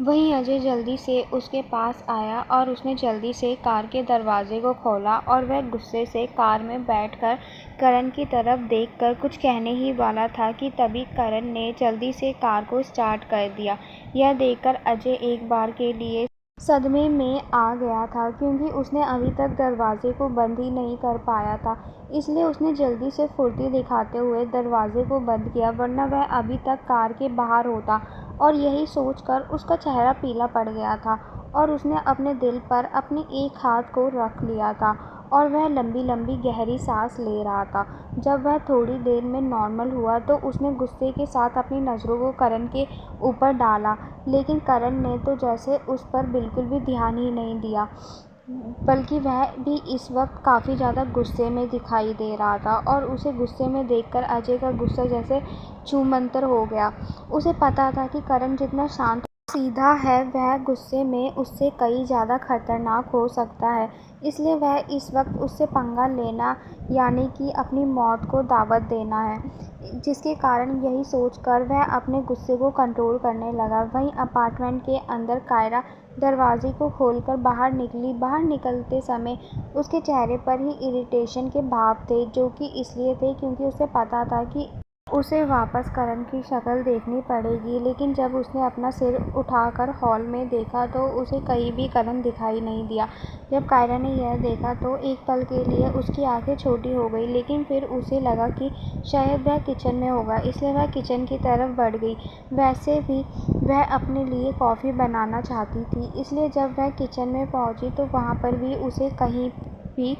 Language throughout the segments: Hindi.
वहीं अजय जल्दी से उसके पास आया और उसने जल्दी से कार के दरवाजे को खोला और वह गुस्से से कार में बैठकर करण की तरफ देखकर कुछ कहने ही वाला था कि तभी करण ने जल्दी से कार को स्टार्ट कर दिया। यह देखकर अजय एक बार के लिए सदमे में आ गया था, क्योंकि उसने अभी तक दरवाजे को बंद ही नहीं कर पाया था। इसलिए उसने जल्दी से फुर्ती दिखाते हुए दरवाजे को बंद किया, वरना वह अभी तक कार के बाहर होता। और यही सोचकर उसका चेहरा पीला पड़ गया था और उसने अपने दिल पर अपने एक हाथ को रख लिया था और वह लंबी लंबी गहरी सांस ले रहा था। जब वह थोड़ी देर में नॉर्मल हुआ तो उसने गुस्से के साथ अपनी नज़रों को करण के ऊपर डाला, लेकिन करण ने तो जैसे उस पर बिल्कुल भी ध्यान ही नहीं दिया, बल्कि वह भी इस वक्त काफ़ी ज़्यादा गुस्से में दिखाई दे रहा था। और उसे गुस्से में देखकर अजय का गुस्सा जैसे छूमंतर हो गया। उसे पता था कि करण जितना शांत सीधा है, वह गुस्से में उससे कई ज़्यादा खतरनाक हो सकता है। इसलिए वह इस वक्त उससे पंगा लेना यानी कि अपनी मौत को दावत देना है, जिसके कारण यही सोचकर वह अपने गुस्से को कंट्रोल करने लगा। वहीं अपार्टमेंट के अंदर कायरा दरवाजे को खोलकर बाहर निकली। बाहर निकलते समय उसके चेहरे पर ही इरिटेशन के भाव थे, जो कि इसलिए थे क्योंकि उसे पता था कि उसे वापस करण की शक्ल देखनी पड़ेगी। लेकिन जब उसने अपना सिर उठाकर हॉल में देखा तो उसे कहीं भी करण दिखाई नहीं दिया। जब कायरा ने यह देखा तो एक पल के लिए उसकी आंखें छोटी हो गई, लेकिन फिर उसे लगा कि शायद वह किचन में होगा, इसलिए वह किचन की तरफ बढ़ गई। वैसे भी वह अपने लिए कॉफ़ी बनाना चाहती थी, इसलिए जब वह किचन में पहुंची तो वहां पर भी उसे कहीं भी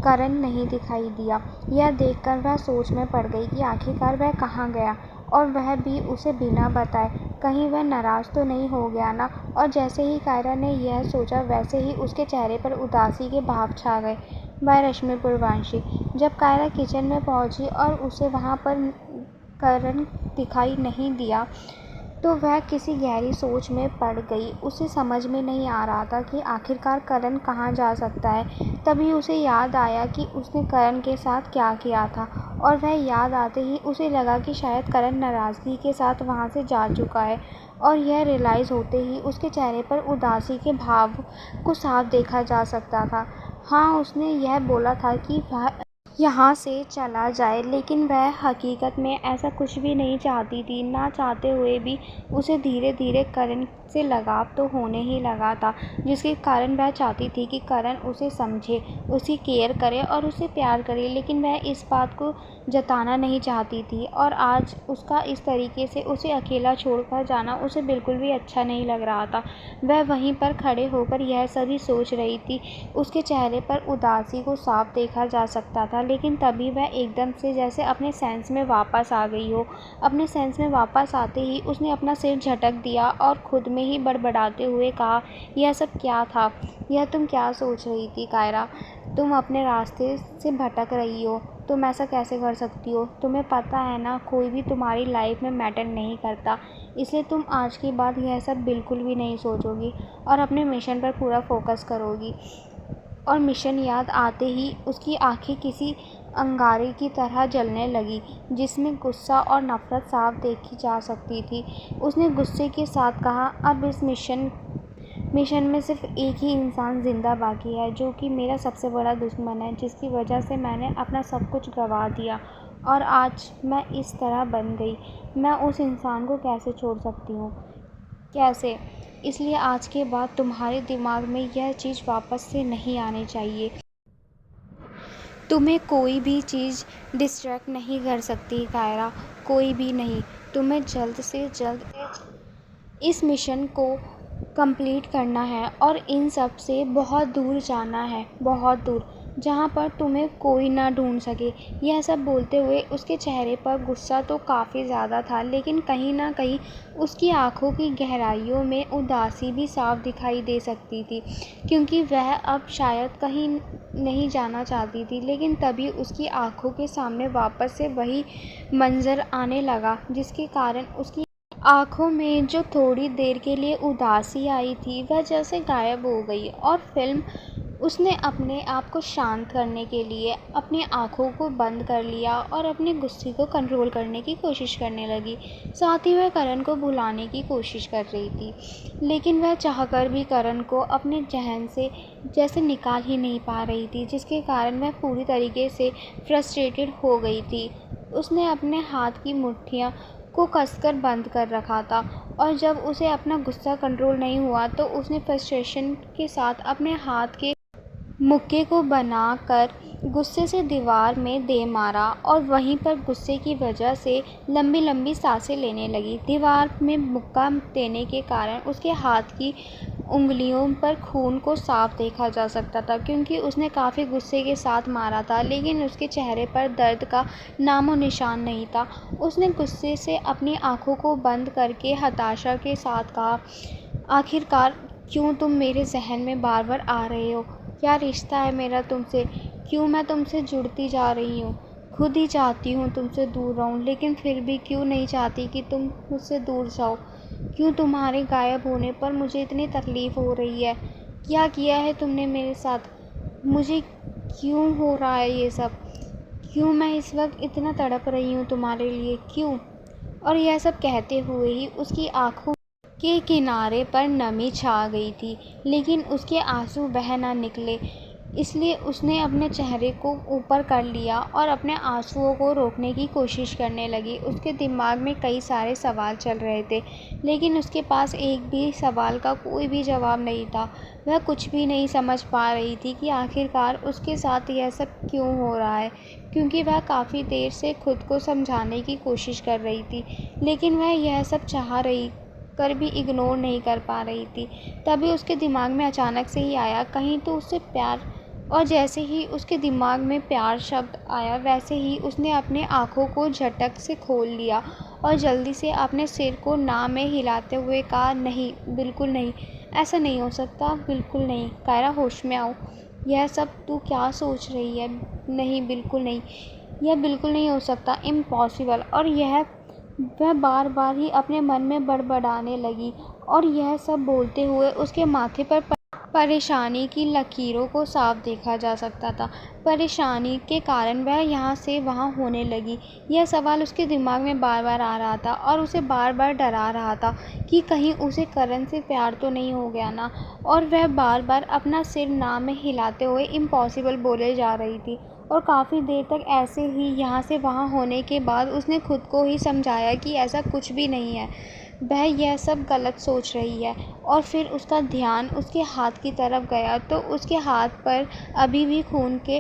करण नहीं दिखाई दिया। यह देखकर वह सोच में पड़ गई कि आखिरकार वह कहाँ गया, और वह भी उसे बिना बताए। कहीं वह नाराज़ तो नहीं हो गया ना। और जैसे ही कायरा ने यह सोचा, वैसे ही उसके चेहरे पर उदासी के भाव छा गए। बाय रश्मि पूर्वांशी। जब कायरा किचन में पहुंची और उसे वहां पर करण दिखाई नहीं दिया तो वह किसी गहरी सोच में पड़ गई। उसे समझ में नहीं आ रहा था कि आखिरकार करण कहाँ जा सकता है। तभी उसे याद आया कि उसने करण के साथ क्या किया था, और वह याद आते ही उसे लगा कि शायद करण नाराज़गी के साथ वहाँ से जा चुका है। और यह रियलाइज़ होते ही उसके चेहरे पर उदासी के भाव को साफ देखा जा सकता था। हाँ, उसने यह बोला था कि वह यहाँ से चला जाए, लेकिन वह हकीकत में ऐसा कुछ भी नहीं चाहती थी। ना चाहते हुए भी उसे धीरे धीरे करण से लगाव तो होने ही लगा था, जिसके कारण वह चाहती थी कि करण उसे समझे, उसकी केयर करे और उसे प्यार करे। लेकिन वह इस बात को जताना नहीं चाहती थी, और आज उसका इस तरीके से उसे अकेला छोड़कर जाना उसे बिल्कुल भी अच्छा नहीं लग रहा था। वह वहीं पर खड़े होकर यह सभी सोच रही थी। उसके चेहरे पर उदासी को साफ देखा जा सकता था, लेकिन तभी वह एकदम से जैसे अपने सेंस में वापस आ गई हो। अपने सेंस में वापस आते ही उसने अपना सिर झटक दिया और खुद में ही बड़बड़ाते हुए कहा, यह सब क्या था? यह तुम क्या सोच रही थी कायरा? तुम अपने रास्ते से भटक रही हो। तुम ऐसा कैसे कर सकती हो? तुम्हें पता है ना, कोई भी तुम्हारी लाइफ में मैटर नहीं करता, इसलिए तुम आज के बाद यह सब बिल्कुल भी नहीं सोचोगी और अपने मिशन पर पूरा फोकस करोगी। और मिशन याद आते ही उसकी आंखें किसी अंगारे की तरह जलने लगी, जिसमें गुस्सा और नफरत साफ देखी जा सकती थी। उसने गुस्से के साथ कहा, अब इस मिशन में सिर्फ एक ही इंसान ज़िंदा बाकी है, जो कि मेरा सबसे बड़ा दुश्मन है, जिसकी वजह से मैंने अपना सब कुछ गंवा दिया और आज मैं इस तरह बन गई। मैं उस इंसान को कैसे छोड़ सकती हूँ? कैसे? इसलिए आज के बाद तुम्हारे दिमाग में यह चीज़ वापस से नहीं आनी चाहिए। तुम्हें कोई भी चीज़ डिस्ट्रैक्ट नहीं कर सकती कायरा, कोई भी नहीं। तुम्हें जल्द से जल्द इस मिशन को कंप्लीट करना है और इन सब से बहुत दूर जाना है, बहुत दूर, जहाँ पर तुम्हें कोई ना ढूंढ सके। यह सब बोलते हुए उसके चेहरे पर गुस्सा तो काफ़ी ज़्यादा था, लेकिन कहीं ना कहीं उसकी आंखों की गहराइयों में उदासी भी साफ दिखाई दे सकती थी, क्योंकि वह अब शायद कहीं नहीं जाना चाहती थी। लेकिन तभी उसकी आंखों के सामने वापस से वही मंज़र आने लगा, जिसके कारण उसकी आँखों में जो थोड़ी देर के लिए उदासी आई थी वह जैसे गायब हो गई, और फिल्म उसने अपने आप को शांत करने के लिए अपनी आँखों को बंद कर लिया और अपने गुस्से को कंट्रोल करने की कोशिश करने लगी। साथ ही वह करण को भुलाने की कोशिश कर रही थी, लेकिन वह चाहकर भी करण को अपने ज़हन से जैसे निकाल ही नहीं पा रही थी, जिसके कारण वह पूरी तरीके से फ्रस्ट्रेटेड हो गई थी। उसने अपने हाथ की मुट्ठियों को कसकर बंद कर रखा था और जब उसे अपना गुस्सा कंट्रोल नहीं हुआ तो उसने फ्रस्ट्रेशन के साथ अपने हाथ के मुक्के को बनाकर गुस्से से दीवार में दे मारा और वहीं पर गुस्से की वजह से लंबी लंबी सांसें लेने लगी। दीवार में मुक्का देने के कारण उसके हाथ की उंगलियों पर खून को साफ देखा जा सकता था, क्योंकि उसने काफ़ी गुस्से के साथ मारा था, लेकिन उसके चेहरे पर दर्द का नामो निशान नहीं था। उसने गुस्से से अपनी आंखों को बंद करके हताशा के साथ कहा, आखिरकार क्यों तुम मेरे जहन में बार बार आ रहे हो? क्या रिश्ता है मेरा तुमसे? क्यों मैं तुमसे जुड़ती जा रही हूँ? खुद ही चाहती हूँ तुमसे दूर रहूँ, लेकिन फिर भी क्यों नहीं चाहती कि तुम मुझसे दूर जाओ? क्यों तुम्हारे गायब होने पर मुझे इतनी तकलीफ़ हो रही है? क्या किया है तुमने मेरे साथ? मुझे क्यों हो रहा है ये सब? क्यों मैं इस वक्त इतना तड़प रही हूँ तुम्हारे लिए? क्यों? और यह सब कहते हुए ही उसकी आँखों के किनारे पर नमी छा गई थी, लेकिन उसके आंसू बह ना निकले, इसलिए उसने अपने चेहरे को ऊपर कर लिया और अपने आंसुओं को रोकने की कोशिश करने लगी। उसके दिमाग में कई सारे सवाल चल रहे थे, लेकिन उसके पास एक भी सवाल का कोई भी जवाब नहीं था। वह कुछ भी नहीं समझ पा रही थी कि आखिरकार उसके साथ यह सब क्यों हो रहा है, क्योंकि वह काफ़ी देर से खुद को समझाने की कोशिश कर रही थी, लेकिन वह यह सब चाह रही कर भी इग्नोर नहीं कर पा रही थी। तभी उसके दिमाग में अचानक से ही आया, कहीं तो उससे प्यार। और जैसे ही उसके दिमाग में प्यार शब्द आया, वैसे ही उसने अपने आँखों को झटक से खोल लिया और जल्दी से अपने सिर को ना में हिलाते हुए कहा, नहीं, बिल्कुल नहीं, ऐसा नहीं हो सकता, बिल्कुल नहीं। कायरा, होश में आओ। यह सब तू क्या सोच रही है? नहीं, बिल्कुल नहीं, यह बिल्कुल नहीं हो सकता, इम्पॉसिबल। और वह बार बार ही अपने मन में बड़बड़ाने लगी, और यह सब बोलते हुए उसके माथे पर परेशानी की लकीरों को साफ देखा जा सकता था। परेशानी के कारण वह यहाँ से वहाँ होने लगी। यह सवाल उसके दिमाग में बार बार आ रहा था और उसे बार बार डरा रहा था कि कहीं उसे करण से प्यार तो नहीं हो गया ना। और वह बार बार अपना सिर ना में हिलाते हुए इम्पॉसिबल बोले जा रही थी। और काफ़ी देर तक ऐसे ही यहाँ से वहाँ होने के बाद उसने खुद को ही समझाया कि ऐसा कुछ भी नहीं है, वह यह सब गलत सोच रही है। और फिर उसका ध्यान उसके हाथ की तरफ गया तो उसके हाथ पर अभी भी खून के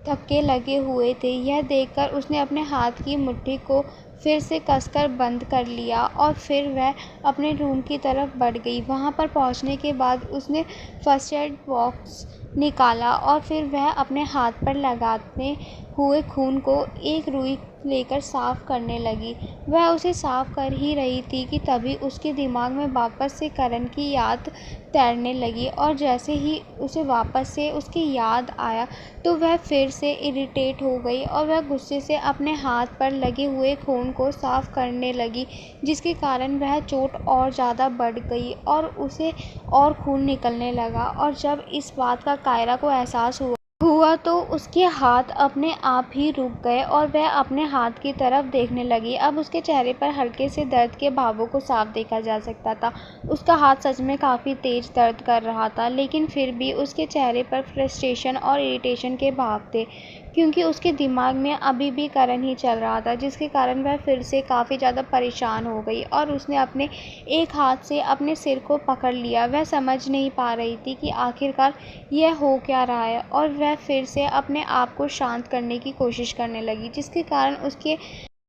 धक्के लगे हुए थे। यह देखकर उसने अपने हाथ की मुट्ठी को फिर से कसकर बंद कर लिया और फिर वह अपने रूम की तरफ बढ़ गई। वहाँ पर पहुँचने के बाद उसने फर्स्ट एड बॉक्स निकाला और फिर वह अपने हाथ पर लगाते हुए खून को एक रुई लेकर साफ़ करने लगी। वह उसे साफ़ कर ही रही थी कि तभी उसके दिमाग में वापस से करण की याद तैरने लगी, और जैसे ही उसे वापस से उसकी याद आया तो वह फिर से इरिटेट हो गई और वह गुस्से से अपने हाथ पर लगे हुए खून को साफ़ करने लगी, जिसके कारण वह चोट और ज़्यादा बढ़ गई और उसे और खून निकलने लगा। और जब इस बात का कायरा को एहसास हुआ तो उसके हाथ अपने आप ही रुक गए और वह अपने हाथ की तरफ देखने लगी। अब उसके चेहरे पर हल्के से दर्द के भावों को साफ देखा जा सकता था। उसका हाथ सच में काफ़ी तेज दर्द कर रहा था, लेकिन फिर भी उसके चेहरे पर फ्रस्ट्रेशन और इरिटेशन के भाव थे, क्योंकि उसके दिमाग में अभी भी करण ही चल रहा था, जिसके कारण वह फिर से काफ़ी ज़्यादा परेशान हो गई और उसने अपने एक हाथ से अपने सिर को पकड़ लिया। वह समझ नहीं पा रही थी कि आखिरकार यह हो क्या रहा है, और वह फिर से अपने आप को शांत करने की कोशिश करने लगी, जिसके कारण उसके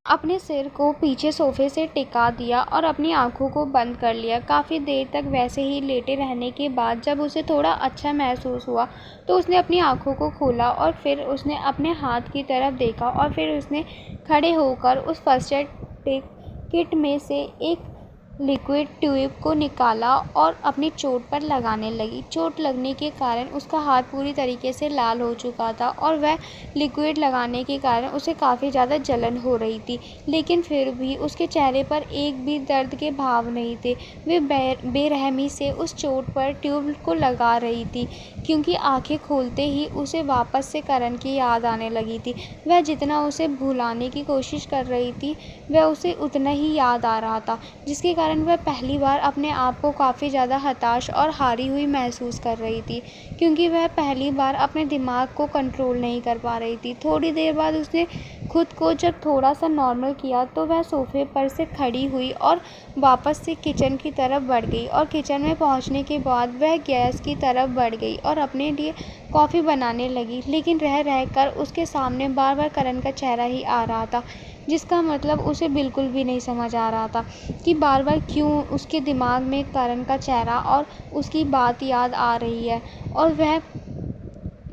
अपने सिर को पीछे सोफे से टिका दिया और अपनी आंखों को बंद कर लिया। काफ़ी देर तक वैसे ही लेटे रहने के बाद जब उसे थोड़ा अच्छा महसूस हुआ तो उसने अपनी आंखों को खोला और फिर उसने अपने हाथ की तरफ देखा और फिर उसने खड़े होकर उस फर्स्ट एड किट में से एक लिक्विड ट्यूब को निकाला और अपनी चोट पर लगाने लगी। चोट लगने के कारण उसका हाथ पूरी तरीके से लाल हो चुका था और वह लिक्विड लगाने के कारण उसे काफ़ी ज़्यादा जलन हो रही थी, लेकिन फिर भी उसके चेहरे पर एक भी दर्द के भाव नहीं थे। वे बेरहमी से उस चोट पर ट्यूब को लगा रही थी, क्योंकि आंखें खोलते ही उसे वापस से करण की याद आने लगी थी। वह जितना उसे भुलाने की कोशिश कर रही थी, वह उसे उतना ही याद आ रहा था, जिसके कारण वह पहली बार अपने आप को काफ़ी ज़्यादा हताश और हारी हुई महसूस कर रही थी, क्योंकि वह पहली बार अपने दिमाग को कंट्रोल नहीं कर पा रही थी। थोड़ी देर बाद उसने खुद को जब थोड़ा सा नॉर्मल किया तो वह सोफे पर से खड़ी हुई और वापस से किचन की तरफ बढ़ गई, और किचन में पहुंचने के बाद वह गैस की तरफ बढ़ गई और अपने लिए कॉफ़ी बनाने लगी, लेकिन रह रहकर उसके सामने बार बार करण का चेहरा ही आ रहा था, जिसका मतलब उसे बिल्कुल भी नहीं समझ आ रहा था कि बार बार क्यों उसके दिमाग में करण का चेहरा और उसकी बात याद आ रही है, और वह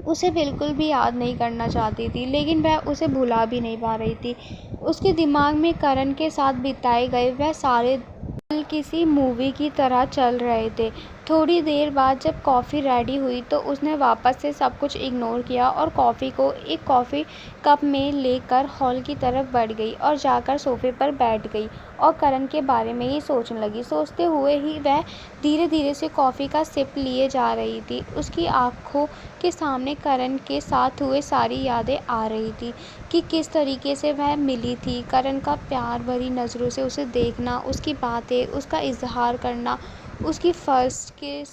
उसे बिल्कुल भी याद नहीं करना चाहती थी, लेकिन वह उसे भुला भी नहीं पा रही थी। उसके दिमाग में करण के साथ बिताए गए वह सारे पल किसी मूवी की तरह चल रहे थे। थोड़ी देर बाद जब कॉफ़ी रेडी हुई तो उसने वापस से सब कुछ इग्नोर किया और कॉफ़ी को एक कॉफ़ी कप में लेकर हॉल की तरफ बढ़ गई और जाकर सोफे पर बैठ गई और करण के बारे में ही सोचने लगी। सोचते हुए ही वह धीरे धीरे से कॉफ़ी का सिप लिए जा रही थी। उसकी आंखों के सामने करण के साथ हुए सारी यादें आ रही थी कि किस तरीके से वह मिली थी। करण का प्यार भरी नज़रों से उसे देखना, उसकी बातें, उसका इजहार करना, उसकी फर्स्ट किस,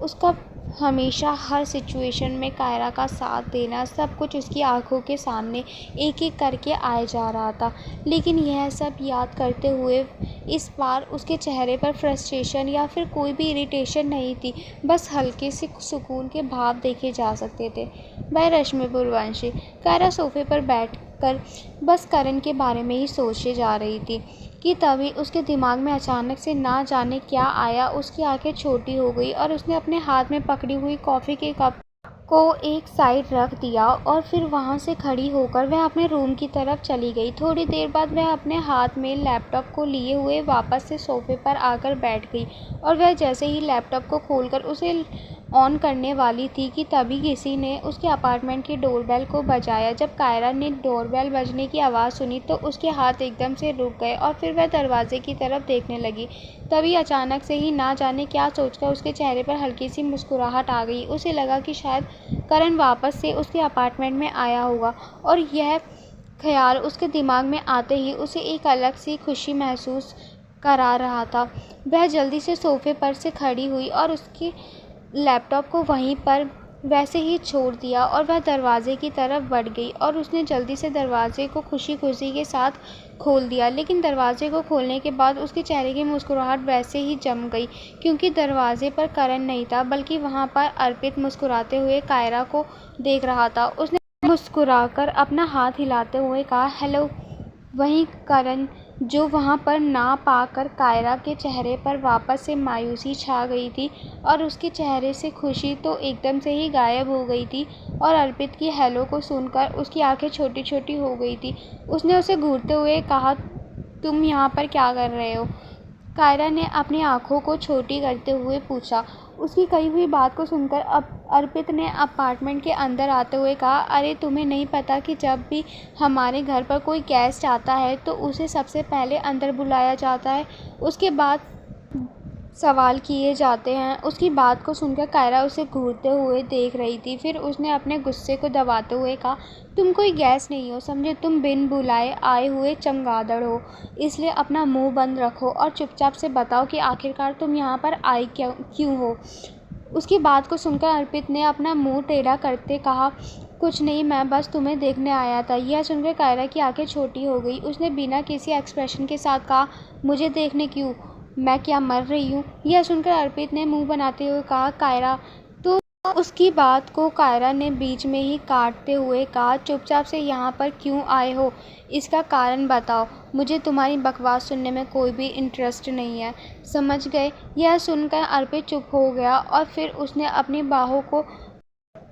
उसका हमेशा हर सिचुएशन में कायरा का साथ देना, सब कुछ उसकी आंखों के सामने एक एक करके आए जा रहा था। लेकिन यह सब याद करते हुए इस बार उसके चेहरे पर फ्रस्ट्रेशन या फिर कोई भी इरिटेशन नहीं थी, बस हल्के से सुकून के भाव देखे जा सकते थे। बाय रश्मि पूर्ववंशी। कायरा सोफे पर बैठकर बस करण के बारे में ही सोचे जा रही थी कि तभी उसके दिमाग में अचानक से ना जाने क्या आया। उसकी आंखें छोटी हो गई और उसने अपने हाथ में पकड़ी हुई कॉफ़ी के कप को एक साइड रख दिया और फिर वहां से खड़ी होकर वह अपने रूम की तरफ चली गई। थोड़ी देर बाद वह अपने हाथ में लैपटॉप को लिए हुए वापस से सोफे पर आकर बैठ गई और वह जैसे ही लैपटॉप को खोलकर उसे ऑन करने वाली थी कि तभी किसी ने उसके अपार्टमेंट की डोरबेल को बजाया। जब कायरा ने डोरबेल बजने की आवाज़ सुनी तो उसके हाथ एकदम से रुक गए और फिर वह दरवाजे की तरफ देखने लगी। तभी अचानक से ही ना जाने क्या सोचकर उसके चेहरे पर हल्की सी मुस्कुराहट आ गई। उसे लगा कि शायद करण वापस से उसके अपार्टमेंट में आया होगा, और यह ख्याल उसके दिमाग में आते ही उसे एक अलग सी खुशी महसूस करा रहा था। वह जल्दी से सोफे पर से खड़ी हुई और उसके लैपटॉप को वहीं पर वैसे ही छोड़ दिया और वह दरवाजे की तरफ बढ़ गई और उसने जल्दी से दरवाजे को खुशी खुशी के साथ खोल दिया। लेकिन दरवाजे को खोलने के बाद उसके चेहरे की मुस्कुराहट वैसे ही जम गई, क्योंकि दरवाजे पर करण नहीं था, बल्कि वहां पर अर्पित मुस्कुराते हुए कायरा को देख रहा था। उसने मुस्कुराकर अपना हाथ हिलाते हुए कहा, हेलो। वहीं करण, जो वहां पर ना पाकर कायरा के चेहरे पर वापस से मायूसी छा गई थी और उसके चेहरे से खुशी तो एकदम से ही गायब हो गई थी, और अर्पित की हेलो को सुनकर उसकी आंखें छोटी छोटी हो गई थी। उसने उसे घूरते हुए कहा, तुम यहाँ पर क्या कर रहे हो? कायरा ने अपनी आंखों को छोटी करते हुए पूछा। उसकी कही हुई बात को सुनकर अब अर्पित ने अपार्टमेंट के अंदर आते हुए कहा, अरे तुम्हें नहीं पता कि जब भी हमारे घर पर कोई गेस्ट आता है तो उसे सबसे पहले अंदर बुलाया जाता है, उसके बाद सवाल किए जाते हैं। उसकी बात को सुनकर कायरा उसे घूरते हुए देख रही थी। फिर उसने अपने गुस्से को दबाते हुए कहा, तुम कोई गेस्ट नहीं हो, समझे? तुम बिन बुलाए आए हुए चमगादड़ हो, इसलिए अपना मुंह बंद रखो और चुपचाप से बताओ कि आखिरकार तुम यहाँ पर आई क्यों हो। उसकी बात को सुनकर अर्पित ने अपना मुंह टेढ़ा करते कहा, कुछ नहीं, मैं बस तुम्हें देखने आया था। यह सुनकर कायरा की आंखें छोटी हो गई। उसने बिना किसी एक्सप्रेशन के साथ कहा, मुझे देखने क्यों? मैं क्या मर रही हूँ? यह सुनकर अर्पित ने मुंह बनाते हुए कहा, कायरा तो। उसकी बात को कायरा ने बीच में ही काटते हुए कहा, चुपचाप से यहाँ पर क्यों आए हो? इसका कारण बताओ। मुझे तुम्हारी बकवास सुनने में कोई भी इंटरेस्ट नहीं है, समझ गए? यह सुनकर अर्पित चुप हो गया और फिर उसने अपनी बाहों को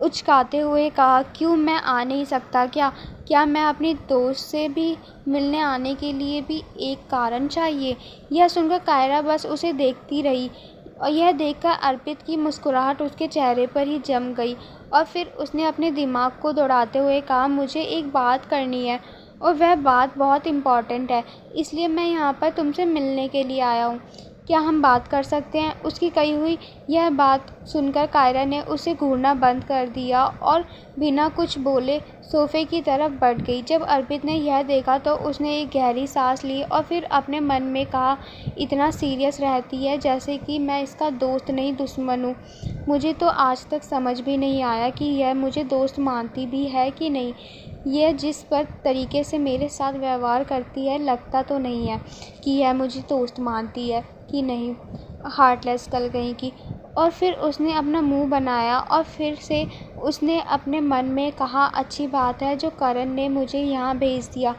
उचकाते हुए कहा, क्यों मैं आ नहीं सकता क्या? क्या मैं अपनी दोस्त से भी मिलने आने के लिए भी एक कारण चाहिए? यह सुनकर कायरा बस उसे देखती रही और यह देखकर अर्पित की मुस्कुराहट उसके चेहरे पर ही जम गई और फिर उसने अपने दिमाग को दौड़ाते हुए कहा, मुझे एक बात करनी है और वह बात बहुत इम्पॉर्टेंट है, इसलिए मैं यहाँ पर तुमसे मिलने के लिए आया हूँ। क्या हम बात कर सकते हैं? उसकी कही हुई यह बात सुनकर कायरा ने उसे घूरना बंद कर दिया और बिना कुछ बोले सोफे की तरफ बढ़ गई। जब अर्पित ने यह देखा तो उसने एक गहरी सांस ली और फिर अपने मन में कहा, इतना सीरियस रहती है जैसे कि मैं इसका दोस्त नहीं दुश्मन हूँ। मुझे तो आज तक समझ भी नहीं आया कि यह मुझे दोस्त मानती भी है कि नहीं। यह जिस पर तरीके से मेरे साथ व्यवहार करती है, लगता तो नहीं है कि यह मुझे दोस्त मानती है कि नहीं। हार्टलेस कल कहीं की। और फिर उसने अपना मुंह बनाया और फिर से उसने अपने मन में कहा, अच्छी बात है जो करण ने मुझे यहाँ भेज दिया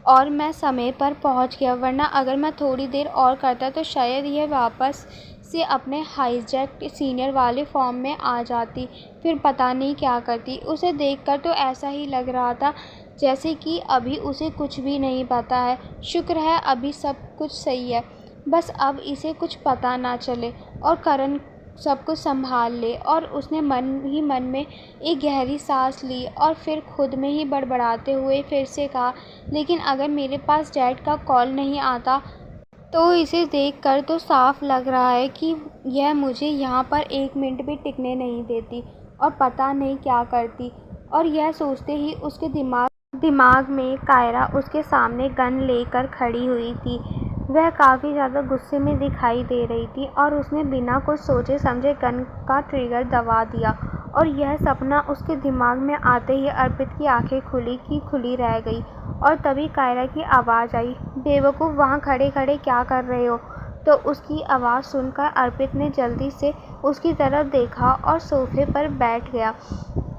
और मैं समय पर पहुँच गया, वरना अगर मैं थोड़ी देर और करता तो शायद यह वापस से अपने हाईजैक सीनियर वाले फॉर्म में आ जाती। फिर पता नहीं क्या करती। उसे देखकर तो ऐसा ही लग रहा था जैसे कि अभी उसे कुछ भी नहीं पता है। शुक्र है अभी सब कुछ सही है, बस अब इसे कुछ पता ना चले और करण सब कुछ संभाल ले। और उसने मन ही मन में एक गहरी सांस ली और फिर खुद में ही बड़बड़ाते हुए फिर से कहा, लेकिन अगर मेरे पास डैड का कॉल नहीं आता तो इसे देखकर तो साफ लग रहा है कि यह मुझे यहाँ पर एक मिनट भी टिकने नहीं देती और पता नहीं क्या करती। और यह सोचते ही उसके दिमाग में कायरा उसके सामने गन लेकर खड़ी हुई थी। वह काफ़ी ज़्यादा गुस्से में दिखाई दे रही थी और उसने बिना कुछ सोचे समझे गन का ट्रिगर दबा दिया और यह सपना उसके दिमाग में आते ही अर्पित की आंखें खुली की खुली रह गई। और तभी कायरा की आवाज़ आई, बेवकूफ़, वहाँ खड़े खड़े क्या कर रहे हो? तो उसकी आवाज़ सुनकर अर्पित ने जल्दी से उसकी तरफ देखा और सोफे पर बैठ गया।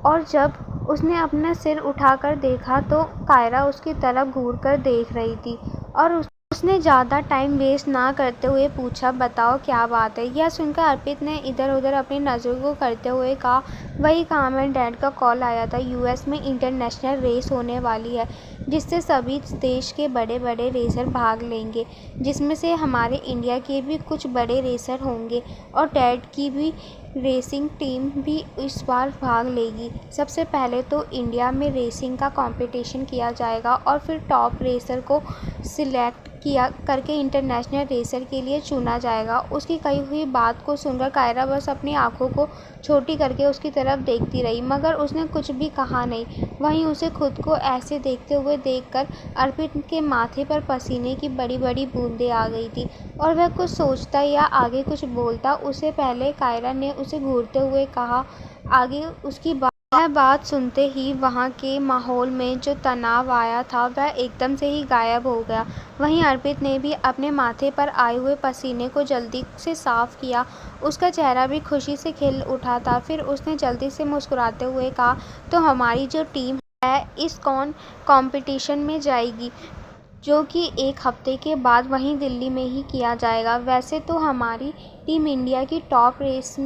और जब उसने अपना सिर उठाकर देखा तो कायरा उसकी तरफ घूरकर देख रही थी और उसने ज़्यादा टाइम वेस्ट ना करते हुए पूछा, बताओ क्या बात है? यह सुनकर अर्पित ने इधर उधर अपनी नज़रों को करते हुए कहा, वही काम है, डैड का कॉल आया था, यूएस में इंटरनेशनल रेस होने वाली है जिससे सभी देश के बड़े बड़े रेसर भाग लेंगे, जिसमें से हमारे इंडिया के भी कुछ बड़े रेसर होंगे और डैड की भी रेसिंग टीम भी इस बार भाग लेगी। सबसे पहले तो इंडिया में रेसिंग का कंपटीशन किया जाएगा और फिर टॉप रेसर को सिलेक्ट किया करके इंटरनेशनल रेसर के लिए चुना जाएगा। उसकी कही हुई बात को सुनकर कायरा बस अपनी आंखों को छोटी करके उसकी तरफ देखती रही, मगर उसने कुछ भी कहा नहीं। वहीं उसे खुद को ऐसे देखते हुए देखकर अर्पित के माथे पर पसीने की बड़ी बड़ी बूंदें आ गई थी और वह कुछ सोचता या आगे कुछ बोलता उससे पहले कायरा ने उसे घूरते हुए कहा, आगे उसकी यह बात सुनते ही वहाँ के माहौल में जो तनाव आया था वह एकदम से ही गायब हो गया। वहीं अर्पित ने भी अपने माथे पर आए हुए पसीने को जल्दी से साफ किया। उसका चेहरा भी खुशी से खिल उठा था। फिर उसने जल्दी से मुस्कुराते हुए कहा, तो हमारी जो टीम है इस कंपटीशन में जाएगी, जो कि एक हफ्ते के बाद वहीं दिल्ली में ही किया जाएगा। वैसे तो हमारी टीम इंडिया की टॉप रेस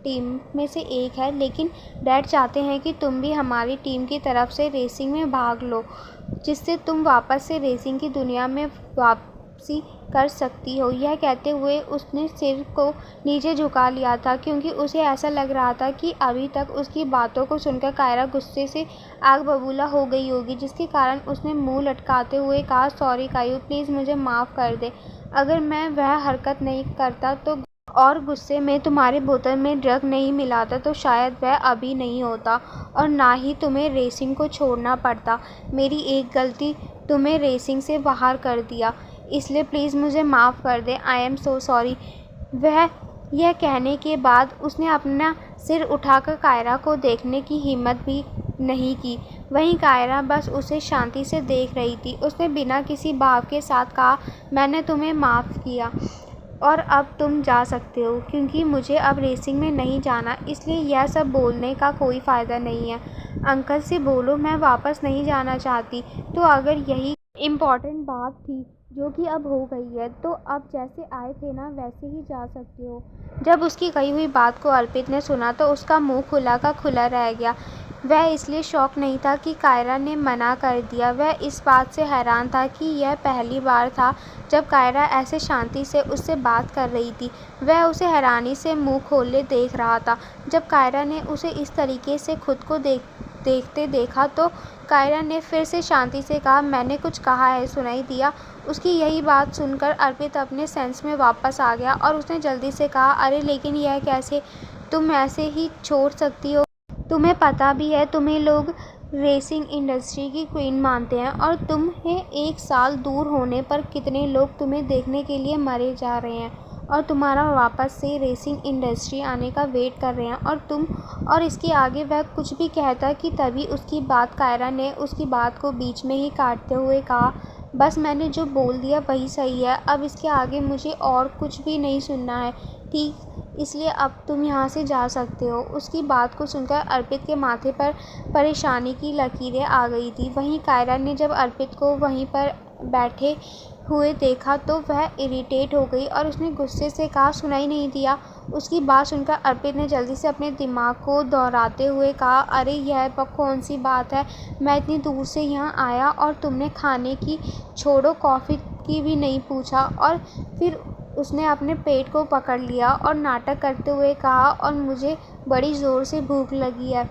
टीम में से एक है, लेकिन डैड चाहते हैं कि तुम भी हमारी टीम की तरफ से रेसिंग में भाग लो, जिससे तुम वापस से रेसिंग की दुनिया में वापसी कर सकती हो। यह कहते हुए उसने सिर को नीचे झुका लिया था, क्योंकि उसे ऐसा लग रहा था कि अभी तक उसकी बातों को सुनकर कायरा गुस्से से आग बबूला हो गई होगी, जिसके कारण उसने मुंह लटकाते हुए कहा, सॉरी कायू, प्लीज़ मुझे माफ़ कर दे। अगर मैं वह हरकत नहीं करता तो और गुस्से में तुम्हारी बोतल में ड्रग नहीं मिलाता तो शायद वह अभी नहीं होता और ना ही तुम्हें रेसिंग को छोड़ना पड़ता। मेरी एक गलती तुम्हें रेसिंग से बाहर कर दिया, इसलिए प्लीज़ मुझे माफ़ कर दे। I am so sorry. वह यह कहने के बाद उसने अपना सिर उठाकर कायरा को देखने की हिम्मत भी नहीं की। वहीं कायरा बस उसे शांति से देख रही थी। उसने बिना किसी भाव के साथ कहा, मैंने तुम्हें माफ़ किया और अब तुम जा सकते हो, क्योंकि मुझे अब रेसिंग में नहीं जाना, इसलिए यह सब बोलने का कोई फ़ायदा नहीं है। अंकल से बोलो मैं वापस नहीं जाना चाहती। तो अगर यही इम्पॉर्टेंट बात थी जो कि अब हो गई है, तो अब जैसे आए थे ना वैसे ही जा सकते हो। जब उसकी कही हुई बात को अर्पित ने सुना तो उसका मुंह खुला का खुला रह गया। वह इसलिए शॉक नहीं था कि कायरा ने मना कर दिया, वह इस बात से हैरान था कि यह पहली बार था जब कायरा ऐसे शांति से उससे बात कर रही थी। वह उसे हैरानी से मुंह खोले देख रहा था। जब कायरा ने उसे इस तरीके से खुद को देखते देखा तो कायरा ने फिर से शांति से कहा, मैंने कुछ कहा है, सुनाई दिया? उसकी यही बात सुनकर अर्पित अपने सेंस में वापस आ गया और उसने जल्दी से कहा, अरे लेकिन यह कैसे? तुम ऐसे ही छोड़ सकती हो? तुम्हें पता भी है तुम्हें लोग रेसिंग इंडस्ट्री की क्वीन मानते हैं और तुम्हें 1 साल दूर होने पर कितने लोग तुम्हें देखने के लिए मरे जा रहे हैं और तुम्हारा वापस से रेसिंग इंडस्ट्री आने का वेट कर रहे हैं और इसके आगे वह कुछ भी कहता कि तभी उसकी बात कायरा ने उसकी बात को बीच में ही काटते हुए कहा, बस मैंने जो बोल दिया वही सही है, अब इसके आगे मुझे और कुछ भी नहीं सुनना है, ठीक? इसलिए अब तुम यहाँ से जा सकते हो। उसकी बात को सुनकर अर्पित के माथे पर परेशानी की लकीरें आ गई थी। वहीं कायरा ने जब अर्पित को वहीं पर बैठे हुए देखा तो वह इरिटेट हो गई और उसने गुस्से से कहा, सुनाई नहीं दिया? उसकी बात सुनकर अर्पित ने जल्दी से अपने दिमाग को दोहराते हुए कहा, अरे यह कौन सी बात है? मैं इतनी दूर से यहाँ आया और तुमने खाने की छोड़ो कॉफ़ी की भी नहीं पूछा। और फिर उसने अपने पेट को पकड़ लिया और नाटक करते हुए कहा, और मुझे बड़ी ज़ोर से भूख लगी है,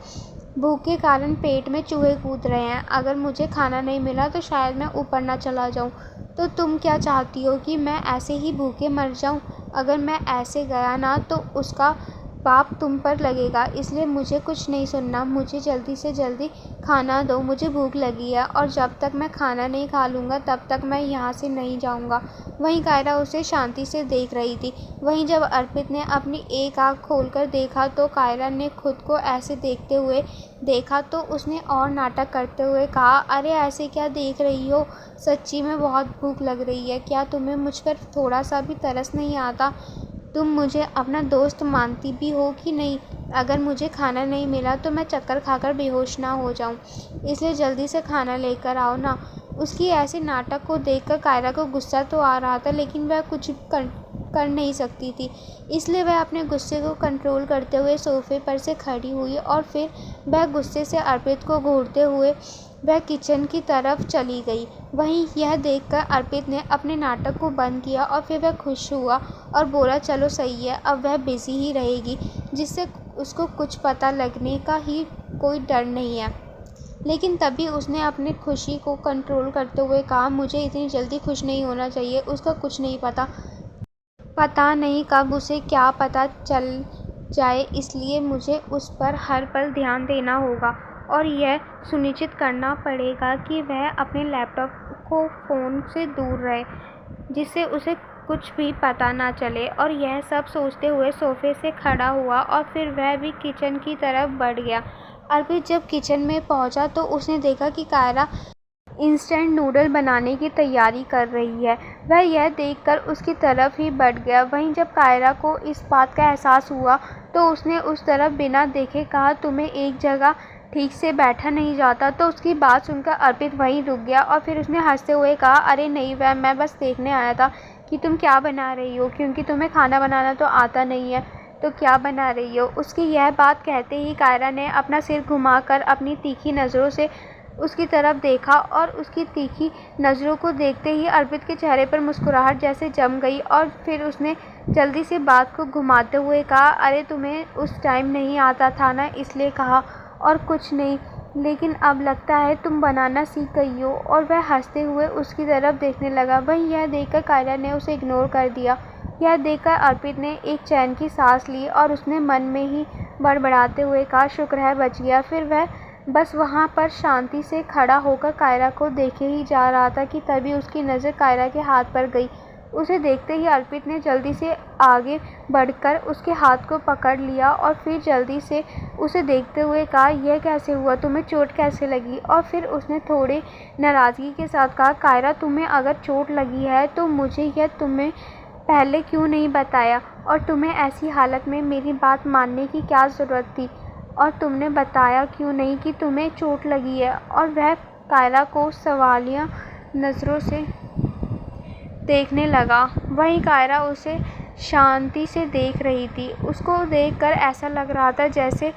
भूख के कारण पेट में चूहे कूद रहे हैं, अगर मुझे खाना नहीं मिला तो शायद मैं ऊपर ना चला जाऊं। तो तुम क्या चाहती हो कि मैं ऐसे ही भूखे मर जाऊं? अगर मैं ऐसे गया ना तो उसका पाप तुम पर लगेगा, इसलिए मुझे कुछ नहीं सुनना, मुझे जल्दी से जल्दी खाना दो, मुझे भूख लगी है और जब तक मैं खाना नहीं खा लूँगा तब तक मैं यहाँ से नहीं जाऊँगा। वहीं कायरा उसे शांति से देख रही थी। वहीं जब अर्पित ने अपनी एक आँख खोलकर देखा तो कायरा ने खुद को ऐसे देखते हुए देखा तो उसने और नाटक करते हुए कहा, अरे ऐसे क्या देख रही हो? सच्ची में बहुत भूख लग रही है, क्या तुम्हें मुझ पर थोड़ा सा भी तरस नहीं आता? तुम मुझे अपना दोस्त मानती भी हो कि नहीं? अगर मुझे खाना नहीं मिला तो मैं चक्कर खाकर बेहोश ना हो जाऊं, इसलिए जल्दी से खाना लेकर आओ ना। उसकी ऐसे नाटक को देखकर कायरा को गुस्सा तो आ रहा था लेकिन वह कुछ कर नहीं सकती थी, इसलिए वह अपने गुस्से को कंट्रोल करते हुए सोफे पर से खड़ी हुई और फिर वह गुस्से से अर्पित को घूरते हुए वह किचन की तरफ चली गई। वहीं यह देखकर अर्पित ने अपने नाटक को बंद किया और फिर वह खुश हुआ और बोला, चलो सही है, अब वह बिजी ही रहेगी, जिससे उसको कुछ पता लगने का ही कोई डर नहीं है। लेकिन तभी उसने अपनी खुशी को कंट्रोल करते हुए कहा, मुझे इतनी जल्दी खुश नहीं होना चाहिए, उसका कुछ नहीं पता नहीं कब उसे क्या पता चल जाए, इसलिए मुझे उस पर हर पल ध्यान देना होगा और यह सुनिश्चित करना पड़ेगा कि वह अपने लैपटॉप को फ़ोन से दूर रहे, जिससे उसे कुछ भी पता ना चले। और यह सब सोचते हुए सोफे से खड़ा हुआ और फिर वह भी किचन की तरफ बढ़ गया। अर्पित जब किचन में पहुंचा तो उसने देखा कि कायरा इंस्टेंट नूडल बनाने की तैयारी कर रही है। वह यह देखकर उसकी तरफ ही बढ़ गया। वहीं जब कायरा को इस बात का एहसास हुआ तो उसने उस तरफ बिना देखे कहा, तुम्हें एक जगह ठीक से बैठा नहीं जाता? तो उसकी बात सुनकर अर्पित वहीं रुक गया और फिर उसने हंसते हुए कहा, अरे नहीं, वह मैं बस देखने आया था कि तुम क्या बना रही हो, क्योंकि तुम्हें खाना बनाना तो आता नहीं है, तो क्या बना रही हो? उसकी यह बात कहते ही कायरा ने अपना सिर घुमाकर अपनी तीखी नज़रों से उसकी तरफ देखा और उसकी तीखी नज़रों को देखते ही अर्पित के चेहरे पर मुस्कुराहट जैसे जम गई और फिर उसने जल्दी से बात को घुमाते हुए कहा, अरे तुम्हें उस टाइम नहीं आता था ना, इसलिए कहा, और कुछ नहीं, लेकिन अब लगता है तुम बनाना सीख गई हो। और वह हंसते हुए उसकी तरफ देखने लगा। वहीं यह देखकर कायरा ने उसे इग्नोर कर दिया। यह देखकर अर्पित ने एक चैन की सांस ली और उसने मन में ही बड़बड़ाते हुए कहा, शुक्र है बच गया। फिर वह बस वहाँ पर शांति से खड़ा होकर कायरा को देखे ही जा रहा था कि तभी उसकी नज़र कायरा के हाथ पर गई। उसे देखते ही अर्पित ने जल्दी से आगे बढ़कर उसके हाथ को पकड़ लिया और फिर जल्दी से उसे देखते हुए कहा, यह कैसे हुआ? तुम्हें चोट कैसे लगी? और फिर उसने थोड़े नाराज़गी के साथ कहा, कायरा तुम्हें अगर चोट लगी है तो मुझे यह तुम्हें पहले क्यों नहीं बताया? और तुम्हें ऐसी हालत में मेरी बात मानने की क्या ज़रूरत थी? और तुमने बताया क्यों नहीं कि तुम्हें चोट लगी है? और वह कायरा को सवालिया नज़रों से देखने लगा। वहीं कायरा उसे शांति से देख रही थी। उसको देखकर ऐसा लग रहा था जैसे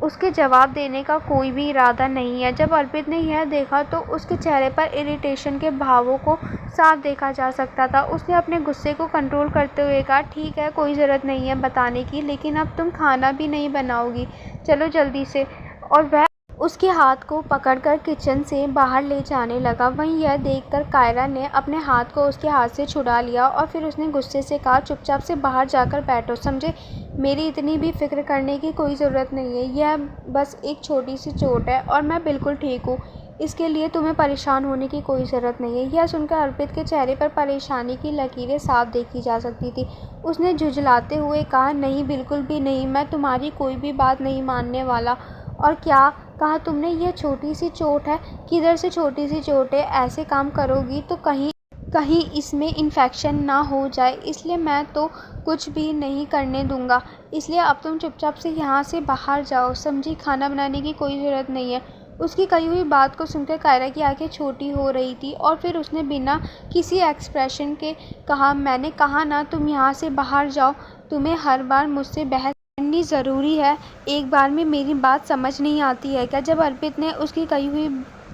उसके जवाब देने का कोई भी इरादा नहीं है। जब अर्पित ने यह देखा तो उसके चेहरे पर इरिटेशन के भावों को साफ देखा जा सकता था। उसने अपने गुस्से को कंट्रोल करते हुए कहा, ठीक है, कोई ज़रूरत नहीं है बताने की, लेकिन अब तुम खाना भी नहीं बनाओगी, चलो जल्दी से। और वह उसके हाथ को पकड़कर किचन से बाहर ले जाने लगा। वहीं यह देखकर कायरा ने अपने हाथ को उसके हाथ से छुड़ा लिया और फिर उसने गुस्से से कहा, चुपचाप से बाहर जाकर बैठो, समझे? मेरी इतनी भी फिक्र करने की कोई ज़रूरत नहीं है। यह बस एक छोटी सी चोट है और मैं बिल्कुल ठीक हूँ। इसके लिए तुम्हें परेशान होने की कोई ज़रूरत नहीं है। यह सुनकर अर्पित के चेहरे पर परेशानी की लकीरें साफ देखी जा सकती थी। उसने झुंझलाते हुए कहा, नहीं, बिल्कुल भी नहीं, मैं तुम्हारी कोई भी बात नहीं मानने वाला। और क्या कहा तुमने? यह छोटी सी चोट है? किधर से छोटी सी चोट है? ऐसे काम करोगी तो कहीं इसमें इन्फेक्शन ना हो जाए, इसलिए मैं तो कुछ भी नहीं करने दूंगा। इसलिए अब तुम चुपचाप से यहाँ से बाहर जाओ, समझी? खाना बनाने की कोई ज़रूरत नहीं है। उसकी कही हुई बात को सुनकर कायरा की आंखें छोटी हो रही थी और फिर उसने बिना किसी एक्सप्रेशन के कहा, मैंने कहा ना, तुम यहाँ से बाहर जाओ। तुम्हें हर बार मुझसे बहस करनी ज़रूरी है? एक बार में मेरी बात समझ नहीं आती है क्या? जब अर्पित ने उसकी कही हुई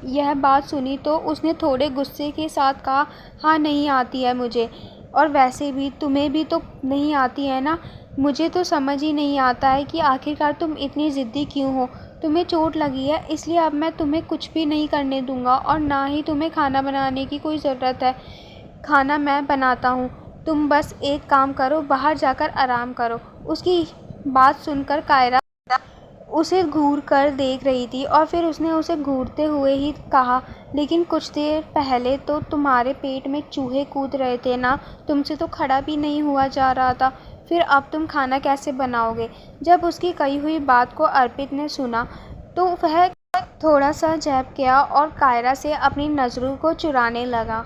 यह बात सुनी तो उसने थोड़े गुस्से के साथ कहा, हाँ, नहीं आती है मुझे, और वैसे भी तुम्हें भी तो नहीं आती है ना। मुझे तो समझ ही नहीं आता है कि आखिरकार तुम इतनी ज़िद्दी क्यों हो। तुम्हें चोट लगी है, इसलिए अब मैं तुम्हें कुछ भी नहीं करने दूंगा और ना ही तुम्हें खाना बनाने की कोई ज़रूरत है। खाना मैं बनाता हूँ, तुम बस एक काम करो, बाहर जाकर आराम करो। उसकी बात सुनकर कायरा उसे घूर कर देख रही थी और फिर उसने उसे घूरते हुए ही कहा, लेकिन कुछ देर पहले तो तुम्हारे पेट में चूहे कूद रहे थे ना, तुमसे तो खड़ा भी नहीं हुआ जा रहा था, फिर अब तुम खाना कैसे बनाओगे? जब उसकी कही हुई बात को अर्पित ने सुना तो वह थोड़ा सा झेप गया और कायरा से अपनी नज़रों को चुराने लगा।